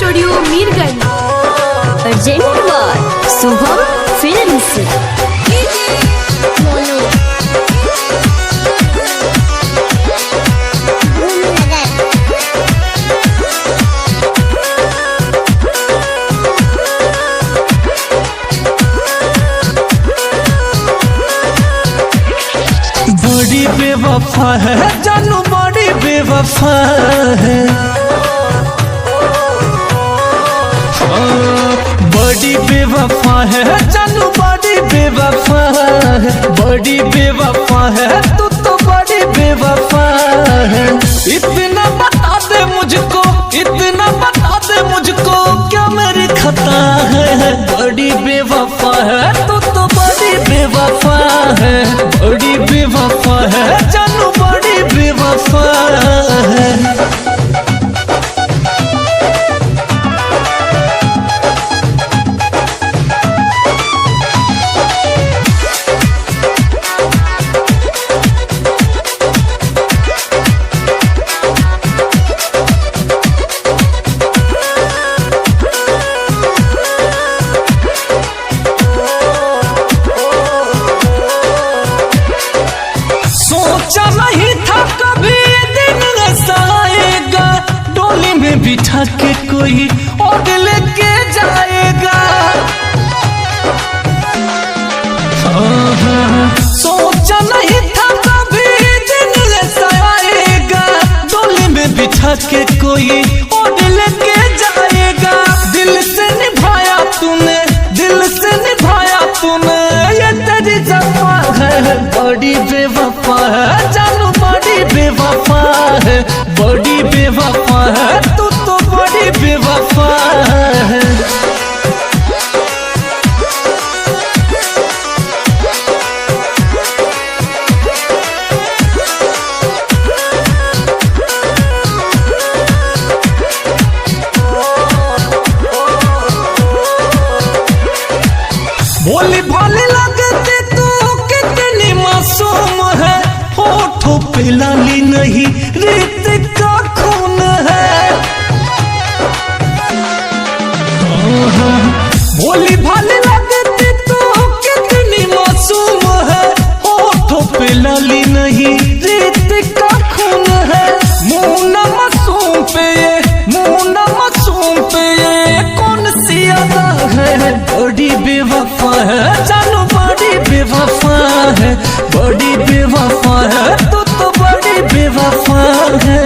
Studio Mirganj. Urgent बार Shubham films. बड़ी बेवफा है जानू, बड़ी बेवफा है, बड़ी बेवफा है जानू, बड़ी बेवफा है, बड़ी बेवफा है तू तो बड़ी बेवफा है। इतना बता दे मुझको, इतना बता दे मुझको, क्या मेरी खता है। बड़ी बेवफा है तू तो बड़ी बेवफा है, बड़ी बेवफा है जानू, बड़ी बेवफा है। सोचा नहीं था कभी दिन ऐसा आएगा, डोली में बिठा के कोई और लेके जाएगा। सोचा नहीं था कभी दिन ऐसा आएगा, डोली में बिठा के कोई और लेके जाएगा। दिल से निभाया तूने, दिल से निभाया तूने, ये तेरी जफा है। बड़ी बेवफा है जानू, बड़ी बेवफा है, बड़ी बेवफा है तू तो बड़ी बेवफा है। भोली भाली लगती तू कितनी मासूम है, होठों पे लाली नहीं रेत का खून है। भोली भाली लगती तू कितनी मासूम है, होठों पे लाली नहीं रेत का खून है। मुँह न मासूम पे ये, मुँह न मासूम पे ये कौन सी अदा है। बड़ी बेवफा है जानू, बड़ी बेवफा है, बड़ी बेवफा है तू तो बड़ी बेवफा है।